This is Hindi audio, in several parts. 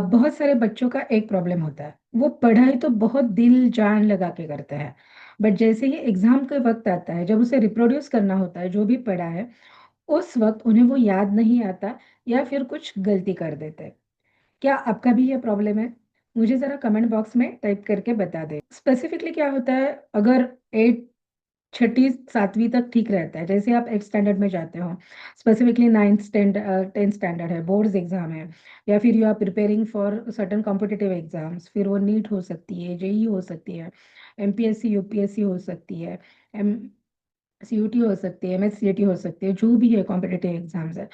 बहुत सारे बच्चों का एक प्रॉब्लम होता है, वो पढ़ाई तो बहुत दिल जान लगा के करते हैं, बट जैसे ही एग्जाम का वक्त आता है, जब उसे रिप्रोड्यूस करना होता है जो भी पढ़ा है, उस वक्त उन्हें वो याद नहीं आता या फिर कुछ गलती कर देते हैं। क्या आपका भी ये प्रॉब्लम है? मुझे जरा कमेंट बॉक्स में टाइप करके बता दे। स्पेसिफिकली क्या होता है, अगर एट छठी सातवीं तक ठीक रहता है, जैसे आप एट स्टैंडर्ड में जाते हो, specifically ninth standard tenth standard है, बोर्ड्स एग्जाम है, या फिर you are preparing for certain competitive exams, फिर वो नीट हो सकती है, जेई हो सकती है, एमपीएससी यूपीएससी हो सकती है, एम सीयूटी हो सकती है, एमएससीईटी हो सकती है, जो भी है कॉम्पिटिटिव एग्जाम्स है।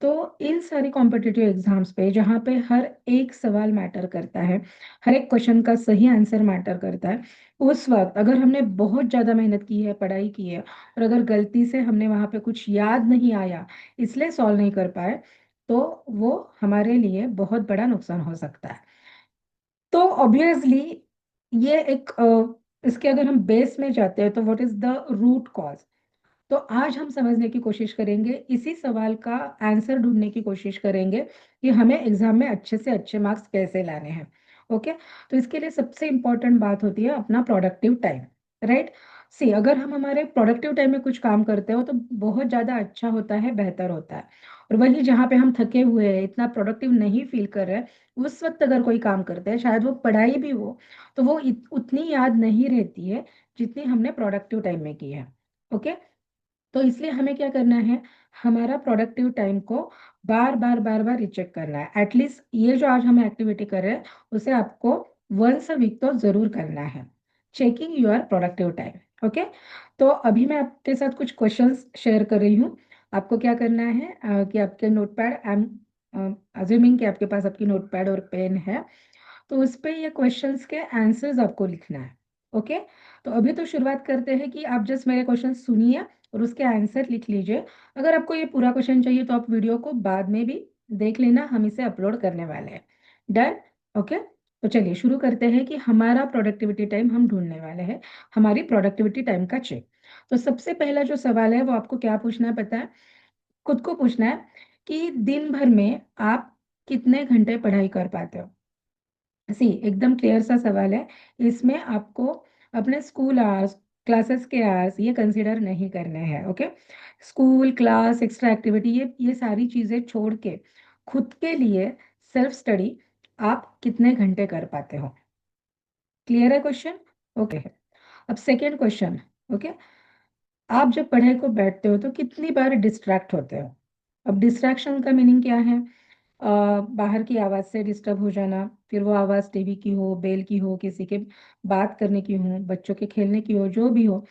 तो इन सारी कॉम्पिटिटिव एग्जाम्स पे जहाँ पे हर एक सवाल मैटर करता है, हर एक क्वेश्चन का सही आंसर मैटर करता है, उस वक्त अगर हमने बहुत ज़्यादा मेहनत की है, पढ़ाई की है, और अगर गलती से हमने वहाँ पे कुछ याद नहीं आया, इसलिए सॉल्व नहीं कर पाए, तो वो हमारे लिए बहुत बड़ा नुकसान हो सकता है। तो ऑब्वियसली ये एक इसके अगर हम बेस में जाते हैं, तो what is the root cause. तो आज हम समझने की कोशिश करेंगे, इसी सवाल का आंसर ढूंढने की कोशिश करेंगे कि हमें एग्जाम में अच्छे से अच्छे मार्क्स कैसे लाने हैं। ओके। तो इसके लिए सबसे इंपॉर्टेंट बात होती है अपना प्रोडक्टिव टाइम। राइट। सी, अगर हम हमारे प्रोडक्टिव टाइम में कुछ काम करते हो तो बहुत ज़्यादा अच्छा होता है, बेहतर होता है। और वही जहाँ पे हम थके हुए हैं, इतना प्रोडक्टिव नहीं फील कर रहे हैं, उस वक्त अगर कोई काम करते हैं, शायद वो पढ़ाई भी हो, तो वो उतनी याद नहीं रहती है जितनी हमने प्रोडक्टिव टाइम में की है। ओके। तो इसलिए हमें क्या करना है, हमारा प्रोडक्टिव टाइम को बार बार बार बार रिचेक करना है। एटलीस्ट ये जो आज हम एक्टिविटी कर रहे हैं, उसे आपको वंस अ वीक तो जरूर करना है। Checking your productive time. Okay. तो अभी मैं आपके साथ कुछ क्वेश्चंस शेयर कर रही हूँ। आपको क्या करना है कि आपके नोटपैड, आई एम अज्यूमिंग कि आपके पास आपकी नोटपैड और पेन है, तो उस पे ये क्वेश्चंस के आंसर्स आपको लिखना है। ओके। तो अभी तो शुरुआत करते हैं कि आप जस्ट मेरे क्वेश्चन सुनिए और उसके आंसर लिख लीजिए। अगर आपको ये पूरा क्वेश्चन चाहिए तो आप वीडियो को बाद में भी देख लेना, हम इसे अपलोड करने वाले हैं। डन। ओके। तो चलिए शुरू करते हैं कि हमारा प्रोडक्टिविटी टाइम हम ढूंढने वाले हैं, हमारी प्रोडक्टिविटी टाइम का चेक। तो सबसे पहला जो सवाल है वो आपको क्या पूछना है पता है? खुद को पूछना है कि दिन भर में आप कितने घंटे पढ़ाई कर पाते हो। सी, एकदम क्लियर सा सवाल है। इसमें आपको अपने स्कूल आवर्स, क्लासेस के आवर्स ये कंसीडर नहीं करने हैं। Okay. School, class, extra activity, ये सारी चीजें छोड़ के खुद के लिए सेल्फ स्टडी आप कितने घंटे कर पाते हो? क्लियर है क्वेश्चन? ओके। अब सेकेंड क्वेश्चन। ओके। आप जब पढ़ाई को बैठते हो तो कितनी बार डिस्ट्रैक्ट होते हो? अब डिस्ट्रैक्शन का मीनिंग क्या है? बाहर की आवाज से डिस्टर्ब हो जाना, फिर वो आवाज टीवी की हो, बेल की हो, किसी के बात करने की हो, बच्चों के खेलने की हो, जो भी हो,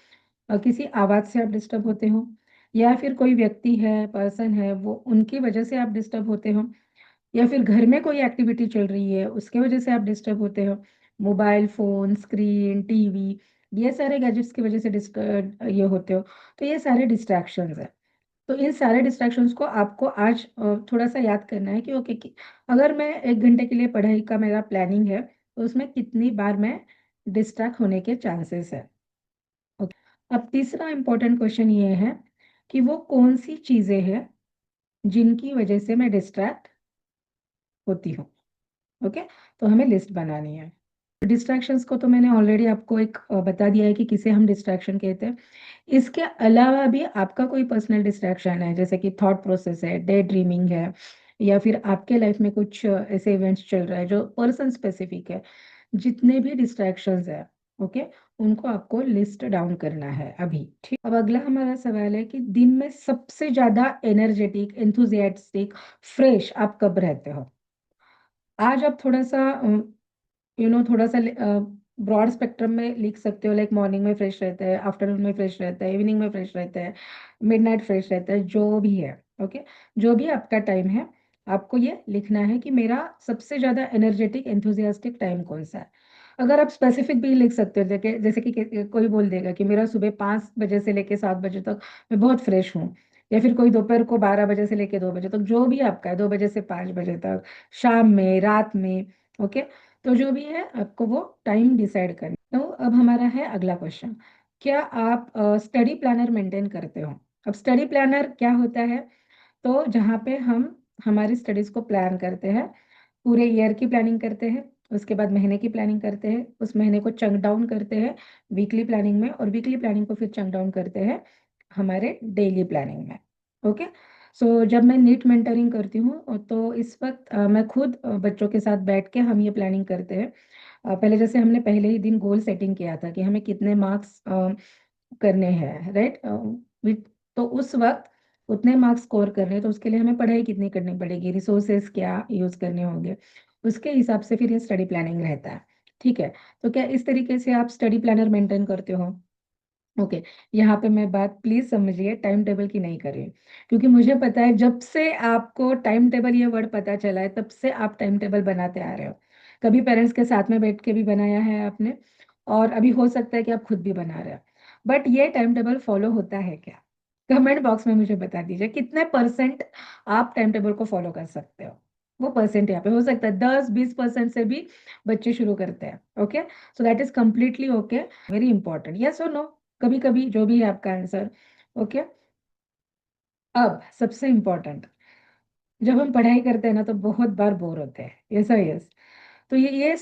किसी आवाज से आप डिस्टर्ब होते हो, या फिर कोई व्यक्ति है, पर्सन है, वो उनकी वजह से आप डिस्टर्ब होते हो, या फिर घर में कोई एक्टिविटी चल रही है उसके वजह से आप डिस्टर्ब होते हो, मोबाइल फोन, स्क्रीन, टीवी, ये सारे गैजेट्स की वजह से डिस्टर्ब ये होते हो। तो ये सारे डिस्ट्रैक्शंस है। तो इन सारे डिस्ट्रैक्शंस को आपको आज थोड़ा सा याद करना है कि ओके कि अगर मैं 1 घंटे के लिए पढ़ाई का मेरा प्लानिंग है, तो उसमें कितनी बार मैं डिस्ट्रैक्ट होने के चांसेस है। ओके। अब तीसरा इंपॉर्टेंट क्वेश्चन ये है कि वो कौन सी चीजें हैं जिनकी वजह से मैं डिस्ट्रैक्ट होती हूँ। ओके। तो हमें लिस्ट बनानी है। डिस्ट्रैक्शंस को तो मैंने ऑलरेडी आपको एक बता दिया है कि किसे हम डिस्ट्रैक्शन कहते हैं। इसके अलावा भी आपका कोई पर्सनल डिस्ट्रैक्शन है, जैसे कि थॉट प्रोसेस है, डे ड्रीमिंग है, या फिर आपके लाइफ में कुछ ऐसे इवेंट्स चल रहा है जो पर्सन स्पेसिफिक है, जितने भी डिस्ट्रैक्शंस है, ओके, उनको आपको लिस्ट डाउन करना है अभी। ठीक। अब अगला हमारा सवाल है कि दिन में सबसे ज्यादा एनर्जेटिक, एंथुजियास्टिक, फ्रेश आप कब रहते हो? आज आप थोड़ा सा थोड़ा सा ब्रॉड स्पेक्ट्रम में लिख सकते हो, लाइक मॉर्निंग में फ्रेश रहता है, आफ्टरनून में फ्रेश रहता है, इवनिंग में फ्रेश रहता है, मिडनाइट फ्रेश रहता है, जो भी है। ओके। जो भी आपका टाइम है, आपको ये लिखना है कि मेरा सबसे ज्यादा एनर्जेटिक, एंथुजियास्टिक टाइम कौन सा है। अगर आप स्पेसिफिक भी लिख सकते हो, जैसे कि कोई बोल देगा कि मेरा सुबह 5 बजे से लेके 7 बजे तक मैं बहुत फ्रेश हूँ, या फिर कोई दोपहर को 12 बजे से लेके 2 बजे तक, जो भी आपका है, 2 बजे से 5 बजे तक, शाम में, रात में। ओके। तो जो भी है आपको वो टाइम डिसाइड करना। तो अब हमारा है अगला क्वेश्चन, क्या आप स्टडी प्लानर मेंटेन करते हो? अब स्टडी प्लानर क्या होता है? तो जहाँ पे हम हमारी स्टडीज को प्लान करते हैं, पूरे ईयर की प्लानिंग करते हैं, उसके बाद महीने की प्लानिंग करते हैं, उस महीने को चंक डाउन करते हैं वीकली प्लानिंग में, और वीकली प्लानिंग को फिर चंक डाउन करते हैं हमारे डेली प्लानिंग में। ओके। सो जब मैं नीट मेंटरिंग करती हूँ तो इस वक्त मैं खुद बच्चों के साथ बैठ के हम ये प्लानिंग करते हैं। पहले जैसे हमने पहले ही दिन गोल सेटिंग किया था कि हमें कितने मार्क्स करने हैं, राइट। तो उस वक्त उतने मार्क्स स्कोर करने हैं, तो उसके लिए हमें पढ़ाई कितनी करनी पड़ेगी, रिसोर्सेज क्या यूज करने होंगे, उसके हिसाब से फिर ये स्टडी प्लानिंग रहता है। ठीक है। तो क्या इस तरीके से आप स्टडी प्लानर मेंटेन करते हो? ओके। यहाँ पे मैं बात प्लीज समझिए टाइम टेबल की नहीं कर रही हूँ, क्योंकि मुझे पता है जब से आपको टाइम टेबल ये वर्ड पता चला है तब से आप टाइम टेबल बनाते आ रहे हो। कभी पेरेंट्स के साथ में बैठ के भी बनाया है आपने, और अभी हो सकता है कि आप खुद भी बना रहे हो। बट ये टाइम टेबल फॉलो होता है क्या? कमेंट बॉक्स में मुझे बता दीजिए कितने परसेंट आप टाइम टेबल को फॉलो कर सकते हो। वो परसेंट यहाँ पे हो सकता है 10-20% से भी बच्चे शुरू करते हैं। Okay. So that is completely okay. Very important, yes और नो, कभी कभी जो भी है आपका आंसर। ओके। अब सबसे इम्पोर्टेंट, जब हम पढ़ाई करते हैं ना तो बहुत बार बोर होते हैं, यस और यस। तो ये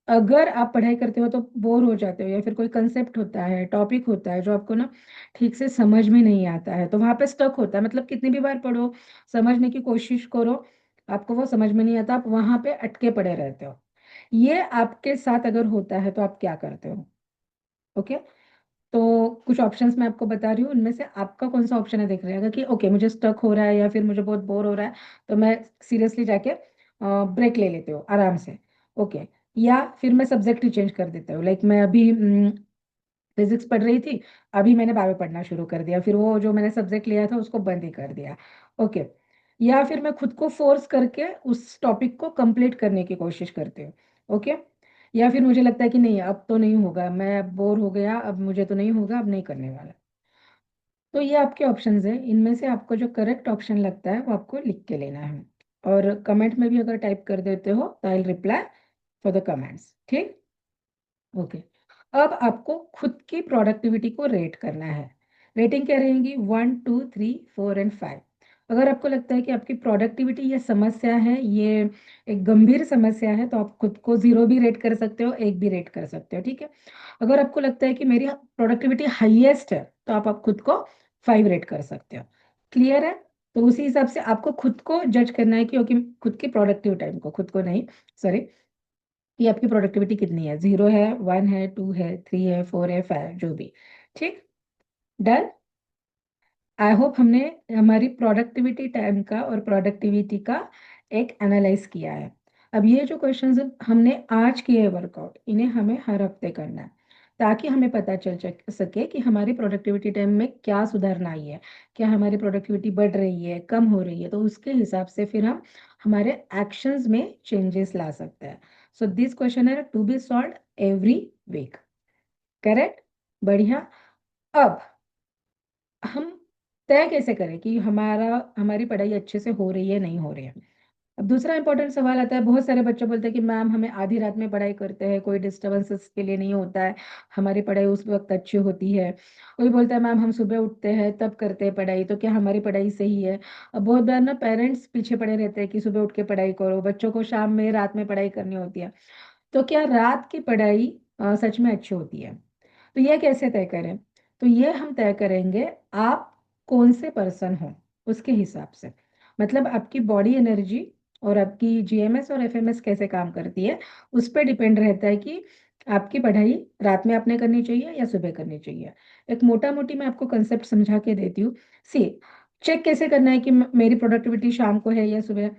अगर आप पढ़ाई करते हो तो बोर हो जाते हो, या फिर कोई कंसेप्ट होता है, टॉपिक होता है जो आपको ना ठीक से समझ में नहीं आता है, तो वहां पे स्टक होता है, मतलब कितनी भी बार पढ़ो, समझने की कोशिश करो, आपको वो समझ में नहीं आता, आप वहां पे अटके पड़े रहते हो। ये आपके साथ अगर होता है तो आप क्या करते हो? ओके। तो कुछ ऑप्शंस मैं आपको बता रही हूँ, उनमें से आपका कौन सा ऑप्शन है देख रहे हैं कि ओके मुझे स्टक हो रहा है या फिर मुझे बहुत बोर हो रहा है, तो मैं सीरियसली जाके ब्रेक ले लेती हूँ आराम से। ओके। या फिर मैं सब्जेक्ट ही चेंज कर देता हूँ, लाइक मैं अभी फिजिक्स पढ़ रही थी, अभी मैंने बायो पढ़ना शुरू कर दिया, फिर वो जो मैंने सब्जेक्ट लिया था उसको बंद ही कर दिया। ओके। या फिर मैं खुद को फोर्स करके उस टॉपिक को कंप्लीट करने की कोशिश करती हूँ। ओके। या फिर मुझे लगता है कि नहीं अब तो नहीं होगा, मैं बोर हो गया, अब मुझे तो नहीं होगा, अब नहीं करने वाला। तो ये आपके ऑप्शंस हैं, इनमें से आपको जो करेक्ट ऑप्शन लगता है वो आपको लिख के लेना है, और कमेंट में भी अगर टाइप कर देते हो तो I reply for the comments. ठीक। ओके। अब आपको खुद की प्रोडक्टिविटी को रेट करना है। रेटिंग क्या रहेगी? 1, 2, 3, 4 एंड 5। अगर आपको लगता है कि आपकी प्रोडक्टिविटी ये समस्या है, ये एक गंभीर समस्या है, तो आप खुद को 0 भी रेट कर सकते हो, 1 भी रेट कर सकते हो। ठीक है। अगर आपको लगता है कि मेरी प्रोडक्टिविटी हाईएस्ट है, तो आप खुद को 5 रेट कर सकते हो। क्लियर है? तो उसी हिसाब से आपको खुद को जज करना है, क्योंकि खुद की प्रोडक्टिव टाइम को, खुद को नहीं, सॉरी, कि आपकी प्रोडक्टिविटी कितनी है, 0 है, 1 है, 2 है, 3 है, 4 है, 5, जो भी। ठीक। डन। आई होप हमने हमारी प्रोडक्टिविटी टाइम का और प्रोडक्टिविटी का एक एनालाइज किया है। अब ये जो क्वेश्चंस हमने आज किए वर्कआउट, इन्हें हमें हर हफ्ते करना है, ताकि हमें पता चल सके कि हमारी प्रोडक्टिविटी टाइम में क्या सुधारना आई है, क्या हमारी प्रोडक्टिविटी बढ़ रही है, कम हो रही है, तो उसके हिसाब से फिर हम हमारे एक्शंस में चेंजेस ला सकते हैं। सो दिस क्वेश्चन है to be solve every week. Correct. बढ़िया। अब हम तय कैसे करें कि हमारी पढ़ाई अच्छे से हो रही है, नहीं हो रही है? अब दूसरा इंपॉर्टेंट सवाल आता है, बहुत सारे बच्चे बोलते हैं कि मैम हमें आधी रात में पढ़ाई करते हैं, कोई डिस्टरबेंसेस के लिए नहीं होता है, हमारी पढ़ाई उस वक्त अच्छी होती है। कोई बोलता है मैम हम सुबह उठते हैं तब करते हैं पढ़ाई, तो क्या हमारी पढ़ाई सही है? अब बहुत बार ना पेरेंट्स पीछे पड़े रहते हैं कि सुबह उठ के पढ़ाई करो, बच्चों को शाम में रात में पढ़ाई करनी होती है। तो क्या रात की पढ़ाई सच में अच्छी होती है? तो ये कैसे तय करें? तो ये हम तय करेंगे, आप कौन से पर्सन हो उसके हिसाब से, मतलब आपकी बॉडी एनर्जी और आपकी जीएमएस और एफएमएस कैसे काम करती है, उस पर डिपेंड रहता है कि आपकी पढ़ाई रात में आपने करनी चाहिए या सुबह करनी चाहिए। एक मोटा मोटी मैं आपको कंसेप्ट समझा के देती हूँ। सी, चेक कैसे करना है कि मेरी प्रोडक्टिविटी शाम को है या सुबह?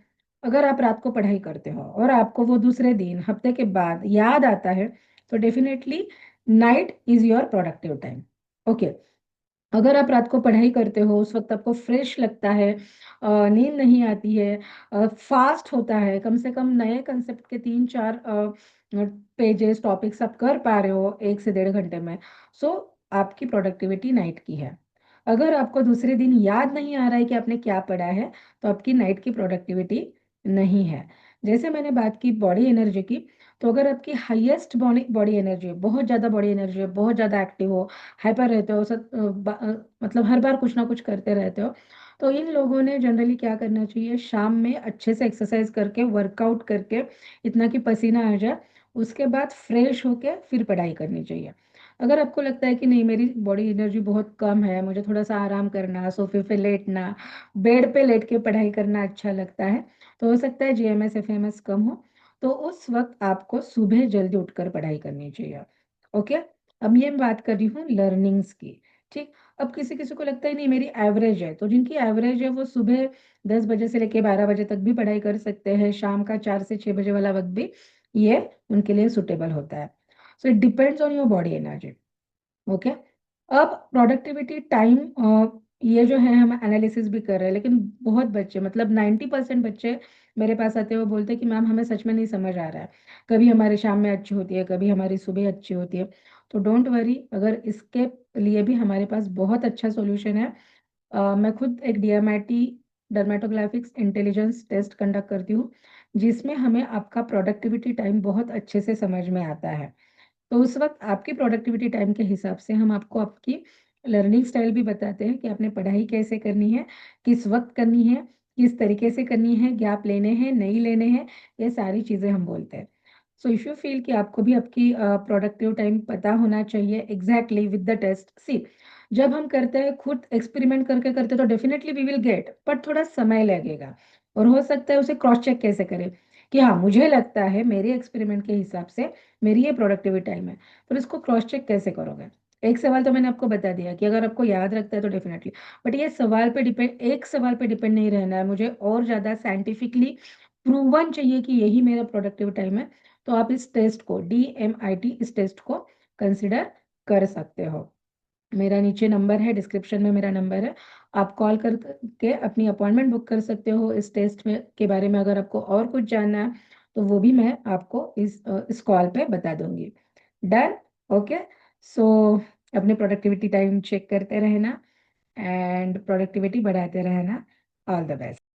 अगर आप रात को पढ़ाई करते हो और आपको वो दूसरे दिन हफ्ते के बाद याद आता है, तो definitely night is your productive time. Okay. अगर आप रात को पढ़ाई करते हो, उस वक्त आपको फ्रेश लगता है, नींद नहीं आती है, फास्ट होता है, कम से कम नए कंसेप्ट के 3-4 पेजेस टॉपिक्स आप कर पा रहे हो 1 से 1.5 घंटे में, सो आपकी प्रोडक्टिविटी नाइट की है। अगर आपको दूसरे दिन याद नहीं आ रहा है कि आपने क्या पढ़ा है, तो आपकी नाइट की प्रोडक्टिविटी नहीं है। जैसे मैंने बात की बॉडी एनर्जी की, तो अगर आपकी हाईएस्ट बॉडी बॉडी एनर्जी, बहुत ज़्यादा बॉडी एनर्जी है, बहुत ज़्यादा एक्टिव हो, हाइपर रहते हो, मतलब हर बार कुछ ना कुछ करते रहते हो, तो इन लोगों ने जनरली क्या करना चाहिए, शाम में अच्छे से एक्सरसाइज करके वर्कआउट करके इतना कि पसीना आ जाए, उसके बाद फ्रेश होके फिर पढ़ाई करनी चाहिए। अगर आपको लगता है कि नहीं मेरी बॉडी एनर्जी बहुत कम है, मुझे थोड़ा सा आराम करना, सोफे पे लेटना, बेड पे लेट के पढ़ाई करना अच्छा लगता है, तो हो सकता है जीएमएस एफएमएस कम हो, तो उस वक्त आपको सुबह जल्दी उठकर पढ़ाई करनी चाहिए। ओके। अब ये मैं बात कर रही हूँ लर्निंग्स की। ठीक। अब किसी किसी को लगता है नहीं मेरी एवरेज है, तो जिनकी एवरेज है वो सुबह 10 बजे से लेके 12 बजे तक भी पढ़ाई कर सकते हैं, शाम का 4 से 6 बजे वाला वक्त भी ये उनके लिए सुटेबल होता है। So it depends on your body energy. Okay. अब प्रोडक्टिविटी टाइम, ये जो है हम एनालिसिस भी कर रहे हैं, लेकिन बहुत बच्चे मतलब 90% बच्चे मेरे पास आते हैं, वो बोलते हैं कि मैम हमें सच में नहीं समझ आ रहा है, कभी हमारी शाम में अच्छी होती है, कभी हमारी सुबह अच्छी होती है। तो डोंट वरी, अगर इसके लिए भी हमारे पास बहुत अच्छा सॉल्यूशन है। मैं खुद एक डीएमआईटी डर्मेटोग्राफिक्स इंटेलिजेंस टेस्ट कंडक्ट करती हूँ, जिसमें हमें आपका प्रोडक्टिविटी टाइम बहुत अच्छे से समझ में आता है। तो उस वक्त आपकी प्रोडक्टिविटी टाइम के हिसाब से हम आपको आपकी लर्निंग स्टाइल भी बताते हैं कि आपने पढ़ाई कैसे करनी है, किस वक्त करनी है, किस तरीके से करनी है, गैप लेने हैं नहीं लेने हैं, ये सारी चीज़ें हम बोलते हैं। सो इफ यू फील कि आपको भी आपकी प्रोडक्टिव टाइम पता होना चाहिए exactly with the test, see जब हम करते हैं खुद एक्सपेरिमेंट करके करते तो definitely we will get, but थोड़ा समय लगेगा। और हो सकता है उसे क्रॉस चेक कैसे करें कि हाँ मुझे लगता है मेरे एक्सपेरिमेंट के हिसाब से मेरी ये प्रोडक्टिविटी टाइम है, पर इसको क्रॉस चेक कैसे करोगे? एक सवाल तो मैंने आपको बता दिया कि अगर आपको याद रखता है तो डेफिनेटली, बट ये सवाल पे डिपेंड, एक सवाल पे डिपेंड नहीं रहना है, मुझे और ज़्यादा साइंटिफिकली प्रूवन चाहिए कि यही मेरा प्रोडक्टिव टाइम है, तो आप इस टेस्ट को DMIT इस टेस्ट को कंसिडर कर सकते हो। मेरा नीचे नंबर है, डिस्क्रिप्शन में मेरा नंबर है, आप कॉल करके अपनी अपॉइंटमेंट बुक कर सकते हो इस टेस्ट में के बारे में। अगर आपको और कुछ जानना है तो वो भी मैं आपको इस कॉल पे बता दूंगी। डन। ओके। सो अपने प्रोडक्टिविटी टाइम चेक करते रहना एंड प्रोडक्टिविटी बढ़ाते रहना। All the best.